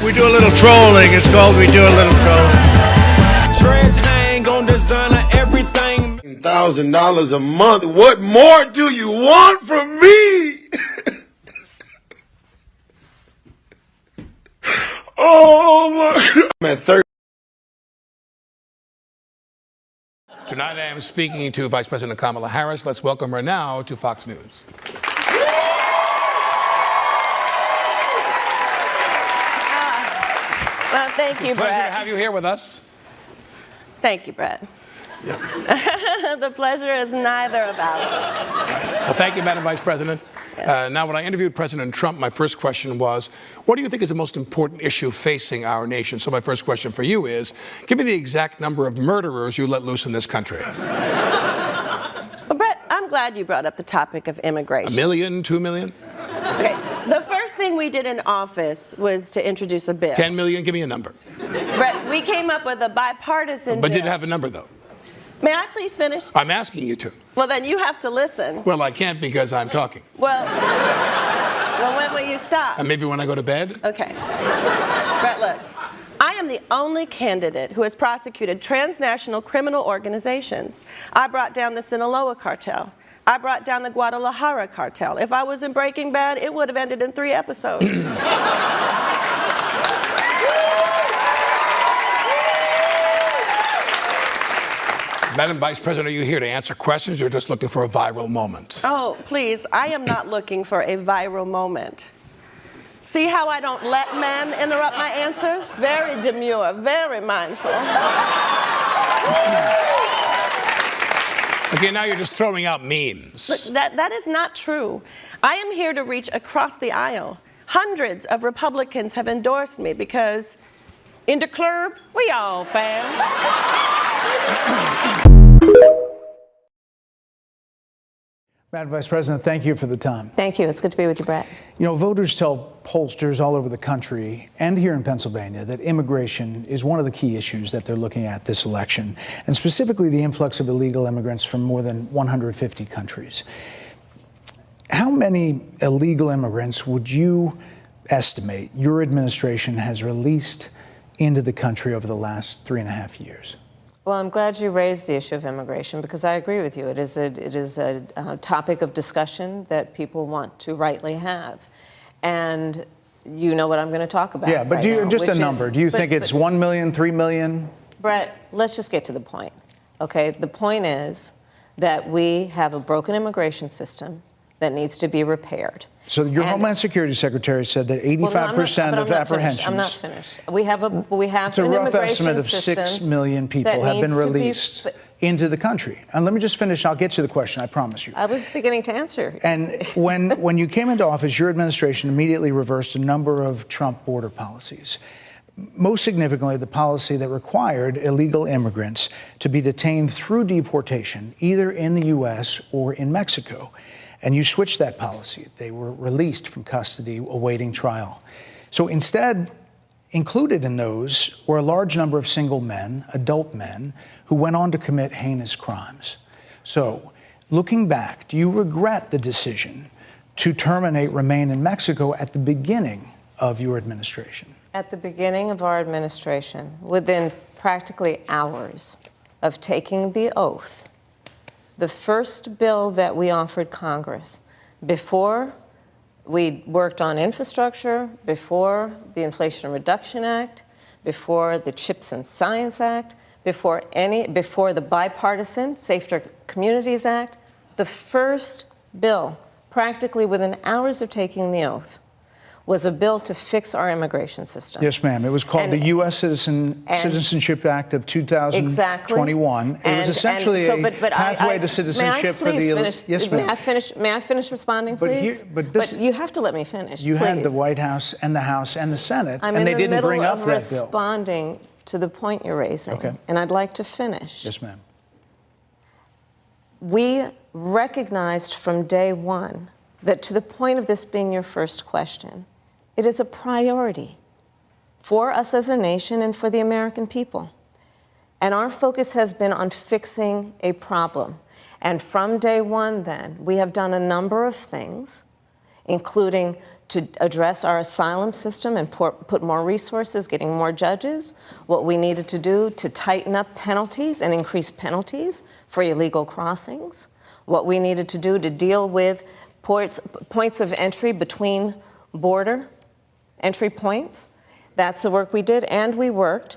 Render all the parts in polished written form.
We do a little trolling. It's called We Do a Little Trolling. Dress hang on designer everything. $1,000 a month. What more do you want from me? Oh my! I'm at 30. Tonight I am speaking to Vice President Kamala Harris. Let's welcome her now to Fox News. Well, thank you, Brett. Pleasure to have you here with us. Thank you, Brett. Yeah. The pleasure is neither of ours. Well, thank you, Madam Vice President. Now, when I interviewed President Trump, my first question was, what do you think is the most important issue facing our nation? So my first question for you is, give me the exact number of murderers you let loose in this country. Well, Brett, I'm glad you brought up the topic of immigration. 1 million, 2 million? Okay. The first thing we did in office was to introduce a bill. 10 million? Give me a number. Brett, we came up with a bipartisan But bill. did it have a number, though? May I please finish? I'm asking you to. Well, then you have to listen. Well, I can't because I'm talking. Well, when will you stop? And maybe when I go to bed? Okay. Brett, look. I am the only candidate who has prosecuted transnational criminal organizations. I brought down the Sinaloa cartel. I brought down the Guadalajara cartel. If I was in Breaking Bad, it would have ended in 3 episodes. Madam Vice President, are you here to answer questions or just looking for a viral moment? Oh, please, I am not looking for a viral moment. See how I don't let men interrupt my answers? Very demure, very mindful. Okay, now you're just throwing out memes. Look, that is not true. I am here to reach across the aisle. Hundreds of Republicans have endorsed me because in the club, we all fam. Madam Vice President, thank you for the time. Thank you. It's good to be with you, Brett. You know, voters tell pollsters all over the country and here in Pennsylvania that immigration is one of the key issues that they're looking at this election, and specifically the influx of illegal immigrants from more than 150 countries. How many illegal immigrants would you estimate your administration has released into the country over the last 3.5 years? Well, I'm glad you raised the issue of immigration because I agree with you. It is a topic of discussion that people want to rightly have. And you know what I'm going to talk about. Yeah, but right do you, now, just a number. Do you think it's 1 million, 3 million? Brett, let's just get to the point. Okay, the point is that we have a broken immigration system that needs to be repaired. So your Homeland Security Secretary said that 85% of apprehensions. I'm not finished. We have it's a an rough immigration estimate of 6 million people have been released into the country. And let me just finish. I'll get to the question. I promise you. I was beginning to answer. And when you came into office, your administration immediately reversed a number of Trump border policies. Most significantly, the policy that required illegal immigrants to be detained through deportation, either in the U.S. or in Mexico. And you switched that policy. They were released from custody awaiting trial. So instead, included in those were a large number of single men, adult men, who went on to commit heinous crimes. So looking back, do you regret the decision to terminate Remain in Mexico at the beginning of your administration? At the beginning of our administration, within practically hours of taking the oath, the first bill that we offered Congress, before we worked on infrastructure, before the Inflation Reduction Act, before the CHIPS and Science Act, before the bipartisan Safer Communities Act, the first bill, practically within hours of taking the oath, was a bill to fix our immigration system. Yes, ma'am. It was called the U.S. Citizenship Act of 2021. Exactly. It was essentially a pathway to citizenship for the... Yes, ma'am. May I finish responding, please? But you have to let me finish, You please. had the White House and the House and the Senate, and they didn't bring up that bill. I'm in the middle of responding to the point you're raising, and I'd like to finish. Yes, ma'am. We recognized from day one that, to the point of this being your first question, it is a priority for us as a nation and for the American people. And our focus has been on fixing a problem. And from day one, then, we have done a number of things, including to address our asylum system and put more resources, getting more judges, what we needed to do to tighten up penalties and increase penalties for illegal crossings, what we needed to do to deal with points of entry between border entry points. That's the work we did, and we worked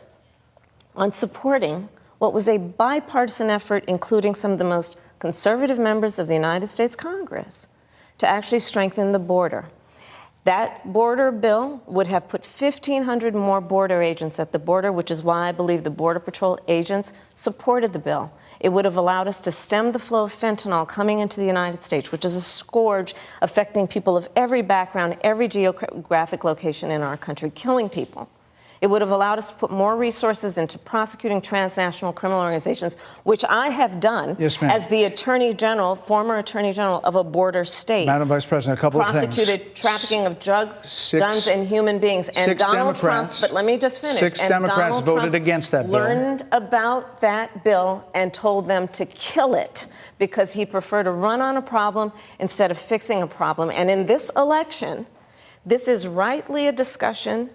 on supporting what was a bipartisan effort, including some of the most conservative members of the United States Congress, to actually strengthen the border. That border bill would have put 1,500 more border agents at the border, which is why I believe the Border Patrol agents supported the bill. It would have allowed us to stem the flow of fentanyl coming into the United States, which is a scourge affecting people of every background, every geographic location in our country, killing people. It would have allowed us to put more resources into prosecuting transnational criminal organizations, which I have done as the Attorney General, former Attorney General of a border state. Madam Vice President, a couple of things. Prosecuted trafficking of drugs, guns, and human beings. And Donald Trump, but let me just finish. Six Democrats voted against that bill. Learned about that bill and told them to kill it because he preferred to run on a problem instead of fixing a problem. And in this election, this is rightly a discussion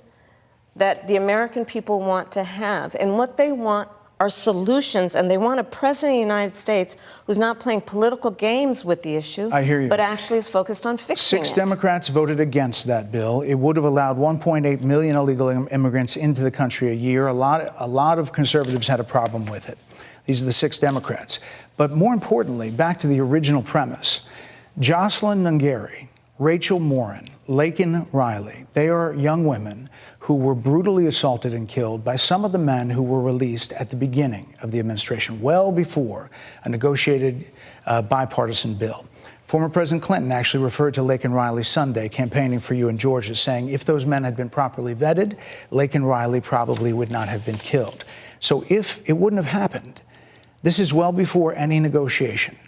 that the American people want to have. And what they want are solutions, and they want a president of the United States who's not playing political games with the issue, I hear you, but actually is focused on fixing it. 6 Democrats voted against that bill. It would have allowed 1.8 million illegal immigrants into the country a year. A lot of conservatives had a problem with it. These are the 6 Democrats. But more importantly, back to the original premise, Jocelyn Nungari, Rachel Morin, Laken Riley, they are young women who were brutally assaulted and killed by some of the men who were released at the beginning of the administration, well before a negotiated bipartisan bill. Former President Clinton actually referred to Laken Riley Sunday campaigning for you in Georgia, saying if those men had been properly vetted, Laken Riley probably would not have been killed. So if it wouldn't have happened, this is well before any negotiation.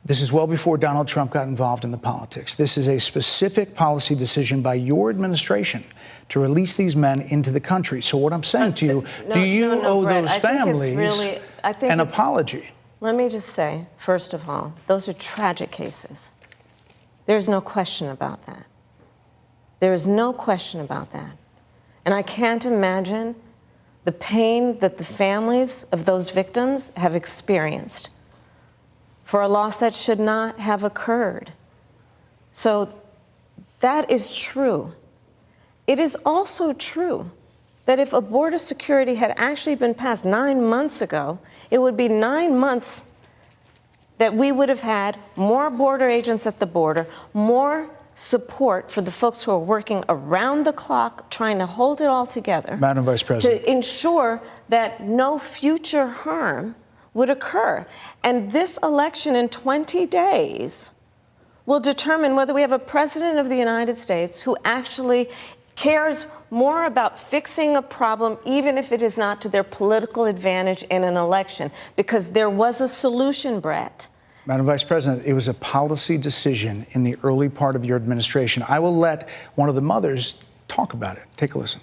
This is well before Donald Trump got involved in the politics. This is a specific policy decision by your administration to release these men into the country. So what I'm saying to you, do you owe Brett, those families an apology? Let me just say, first of all, those are tragic cases. There's no question about that. There is no question about that. And I can't imagine the pain that the families of those victims have experienced for a loss that should not have occurred. So that is true. It is also true that if a border security had actually been passed 9 months ago, it would be 9 months that we would have had more border agents at the border, more support for the folks who are working around the clock trying to hold it all together. Madam Vice President. To ensure that no future harm would occur. And this election in 20 days will determine whether we have a president of the United States who actually cares more about fixing a problem, even if it is not to their political advantage in an election, because there was a solution, Brett. Madam Vice President, it was a policy decision in the early part of your administration. I will let one of the mothers talk about it. Take a listen.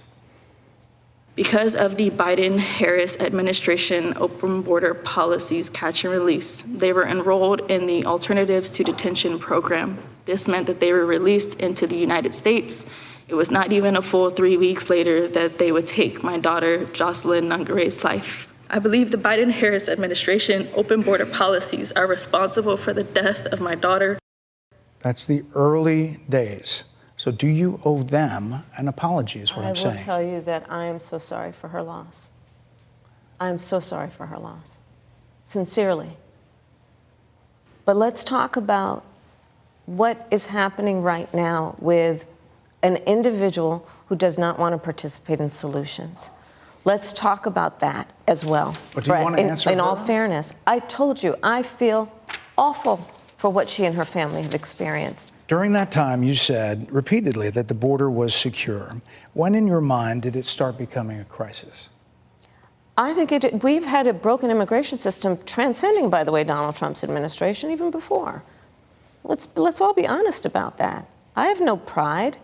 Because of the Biden-Harris administration open border policies catch and release, they were enrolled in the Alternatives to Detention program. This meant that they were released into the United States. It was not even a full 3 weeks later that they would take my daughter, Jocelyn Nungari's life. I believe the Biden-Harris administration open border policies are responsible for the death of my daughter. That's the early days. So do you owe them an apology is what I'm saying. I will tell you that I am so sorry for her loss. I am so sorry for her loss, sincerely. But let's talk about what is happening right now with an individual who does not want to participate in solutions. Let's talk about that as well. But do you want to answer in her? all fairness, I told you, I feel awful for what she and her family have experienced. During that time, you said repeatedly that the border was secure. When in your mind did it start becoming a crisis? I think we've had a broken immigration system transcending, by the way, Donald Trump's administration, even before. Let's all be honest about that. I have no pride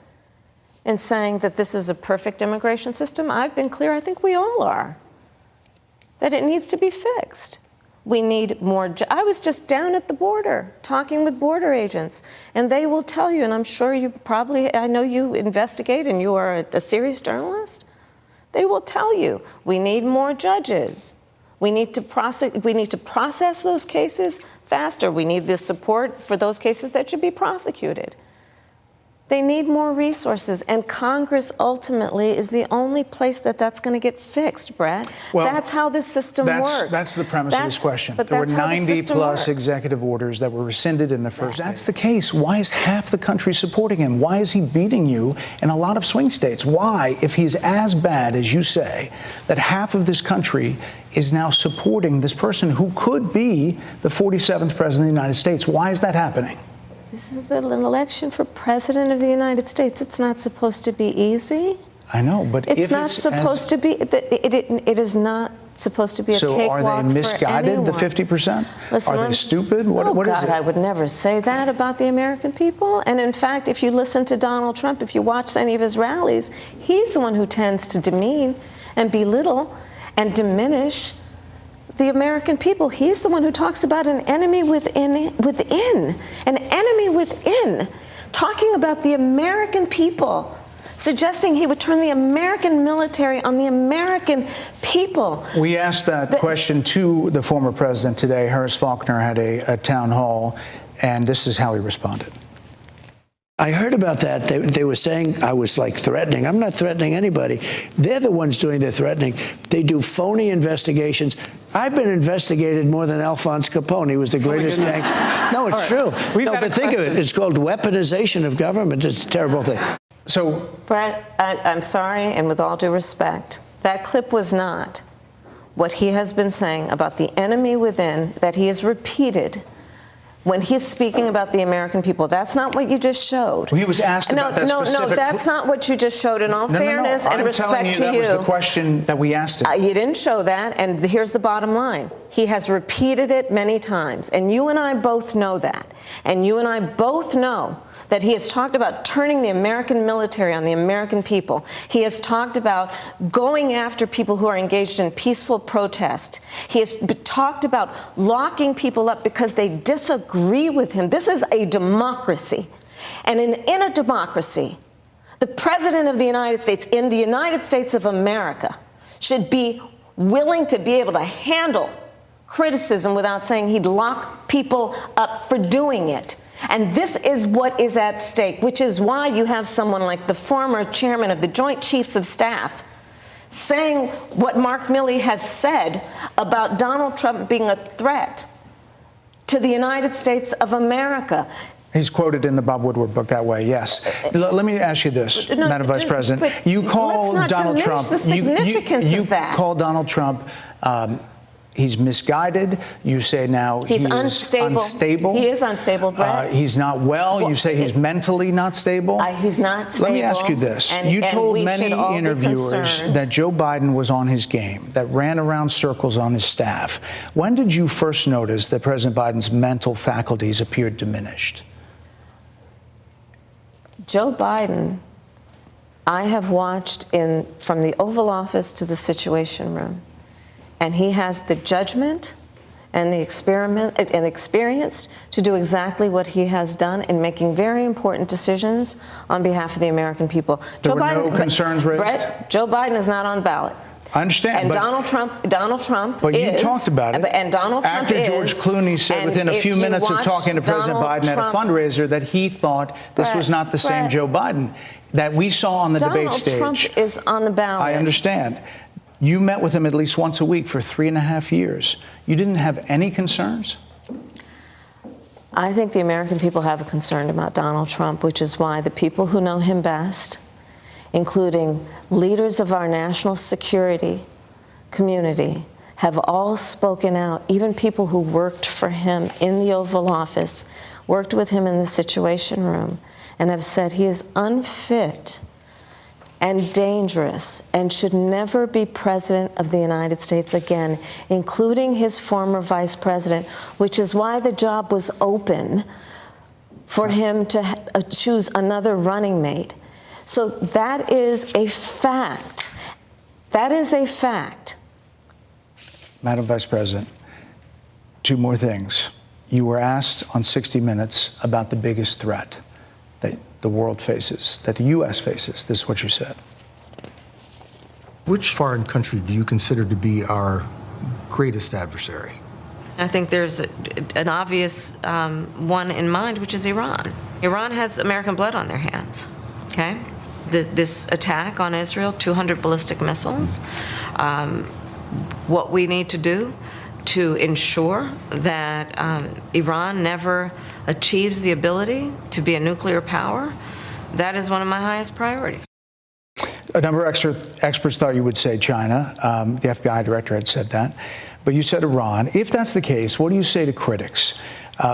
in saying that this is a perfect immigration system. I've been clear, I think we all are, that it needs to be fixed. We need more. I was just down at the border talking with border agents, and they will tell you, and I'm sure you probably, I know you investigate and you are a serious journalist. They will tell you, we need more judges. We need to process those cases faster. We need the support for those cases that should be prosecuted. They need more resources, and Congress ultimately is the only place that's going to get fixed, Brett. Well, that's how this system works. That's the premise of this question. But there were that's how the 90 system plus works. executive orders that were rescinded in the first. That's the case. Why is half the country supporting him? Why is he beating you in a lot of swing states? Why, if he's as bad as you say, that half of this country is now supporting this person who could be the 47th president of the United States? Why is that happening? This is an election for president of the United States. It's not supposed to be easy. I know, but It's not supposed to be. It is not supposed to be a cakewalk for anyone. So are they misguided, the 50%? Listen, are they stupid? What is God, it? I would never say that about the American people. And in fact, if you listen to Donald Trump, if you watch any of his rallies, he's the one who tends to demean and belittle and diminish the American people. He's the one who talks about an enemy within, an enemy within, talking about the American people, suggesting he would turn the American military on the American people. We asked that question to the former president today. Harris Faulkner had a town hall, and this is how he responded. I heard about that. They were saying I was like threatening. I'm not threatening anybody. They're the ones doing the threatening. They do phony investigations. I've been investigated more than Alphonse Capone. He was the greatest gangster. No, it's true. No, but think of it. It's called weaponization of government. It's a terrible thing. So, Brett, I'm sorry, and with all due respect, that clip was not what he has been saying about the enemy within that he has repeated when he's speaking about the American people. That's not what you just showed. Well, he was asked about that specific... No, that's not what you just showed. In all fairness and respect to you... I'm telling you that was the question that we asked him. You didn't show that, and here's the bottom line. He has repeated it many times, and you and I both know that. And you and I both know that he has talked about turning the American military on the American people. He has talked about going after people who are engaged in peaceful protest. He has talked about locking people up because they disagree with him. This is a democracy. And in a democracy, the President of the United States, in the United States of America, should be willing to be able to handle criticism without saying he'd lock people up for doing it. And this is what is at stake, which is why you have someone like the former chairman of the Joint Chiefs of Staff saying what Mark Milley has said about Donald Trump being a threat to the United States of America. He's quoted in the Bob Woodward book that way, yes. Let me ask you this, Madam Vice President. You call Donald Trump... The significance of that. You call Donald Trump... he's misguided. You say now he's unstable. He is unstable, Brett. He's not well. You say he's mentally not stable. He's not stable. Let me ask you this. You told many interviewers that Joe Biden was on his game, that ran around circles on his staff. When did you first notice that President Biden's mental faculties appeared diminished? Joe Biden, I have watched from the Oval Office to the Situation Room. And he has the judgment and the experience to do exactly what he has done in making very important decisions on behalf of the American people. There were no concerns raised? Brett, Joe Biden is not on the ballot. I understand. And Donald Trump but is. You talked about it. And Donald Trump After George Clooney said within a few minutes of talking to President Biden at a fundraiser that he thought this was not the same Joe Biden that we saw on the debate stage. Donald Trump is on the ballot. I understand. You met with him at least once a week for 3.5 years. You didn't have any concerns? I think the American people have a concern about Donald Trump, which is why the people who know him best, including leaders of our national security community, have all spoken out. Even people who worked for him in the Oval Office, worked with him in the Situation Room, and have said he is unfit and dangerous and should never be president of the United States again, including his former vice president, which is why the job was open for him to choose another running mate. So that is a fact. That is a fact. Madam Vice President, two more things. You were asked on 60 Minutes about the biggest threat that the world faces, that the U.S. faces. This is what you said. Which foreign country do you consider to be our greatest adversary? I think there's an obvious one in mind, which is Iran. Iran has American blood on their hands, okay? This attack on Israel, 200 ballistic missiles. What we need to do to ensure that Iran never achieves the ability to be a nuclear power, that is one of my highest priorities. A number of experts thought you would say China. The FBI director had said that. But you said Iran. If that's the case, what do you say to critics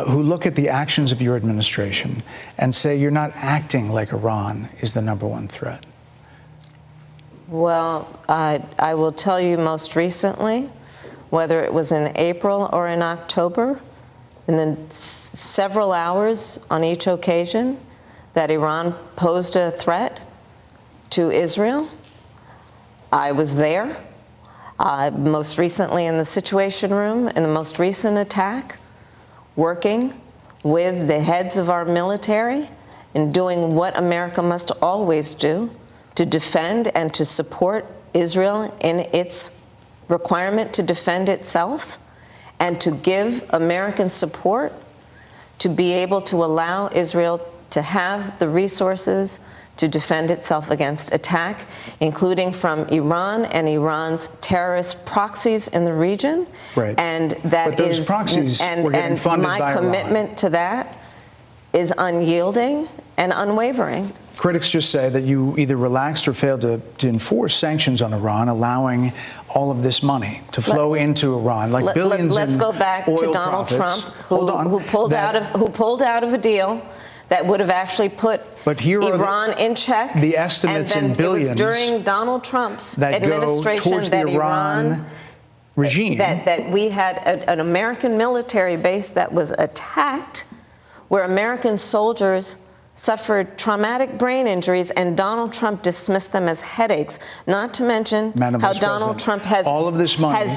who look at the actions of your administration and say you're not acting like Iran is the #1 threat? Well, I will tell you most recently, whether it was in April or in October, and then several hours on each occasion, that Iran posed a threat to Israel. I was there, most recently in the Situation Room, in the most recent attack, working with the heads of our military and doing what America must always do to defend and to support Israel in its requirement to defend itself, and to give American support to be able to allow Israel to have the resources to defend itself against attack, including from Iran and Iran's terrorist proxies in the region. Right. And that but those is, proxies were getting funded by my Iran. commitment to that is unyielding and unwavering. Critics just say that you either relaxed or failed to enforce sanctions on Iran, allowing all of this money to flow into Iran, like billions. Let's go back to Donald Trump, who pulled out of a deal that would have actually put Iran in check. The estimates and then in billions. It was during Donald Trump's that administration go towards that the Iran regime. That we had an American military base that was attacked, where American soldiers suffered traumatic brain injuries, and Donald Trump dismissed them as headaches, not to mention how Donald Trump has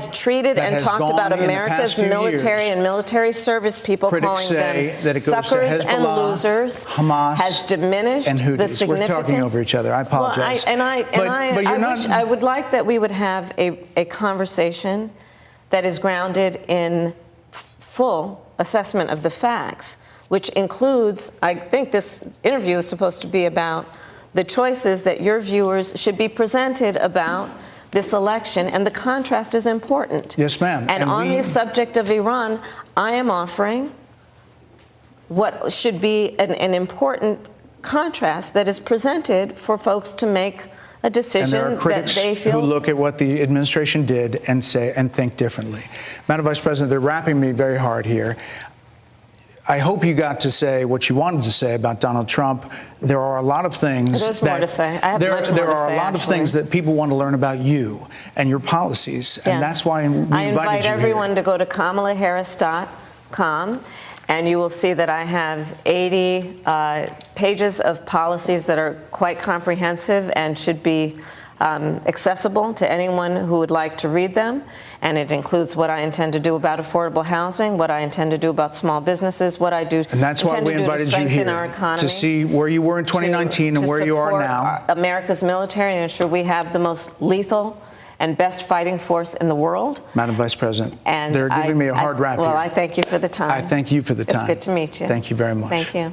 treated and talked about America's military and military service people, calling them suckers and losers, Hamas, has diminished the significance. We're talking over each other. I apologize. Well, I would like that we would have a conversation that is grounded in full assessment of the facts, which includes, I think this interview is supposed to be about the choices that your viewers should be presented about this election, and the contrast is important. Yes, ma'am. And on the subject of Iran, I am offering what should be an important contrast that is presented for folks to make a decision that they feel. Who look at what the administration did and say and think differently. Madam Vice President, they're wrapping me very hard here. I hope you got to say what you wanted to say about Donald Trump. There are a lot of things. There's more to say. I have much more to say. There are a lot of things that people want to learn about you and your policies, and that's why we invited you here. I invite everyone to go to KamalaHarris.com, and you will see that I have 80 pages of policies that are quite comprehensive and should be accessible to anyone who would like to read them. And it includes what I intend to do about affordable housing, what I intend to do about small businesses, what I do and that's why we invited you here, our economy, to see where you were in 2019 and where you are now. America's military, and ensure we have the most lethal and best fighting force in the world. Madam Vice President, and they're giving me a hard rap here. Well, I thank you for the time. I thank you for the time. It's good to meet you. Thank you very much. Thank you.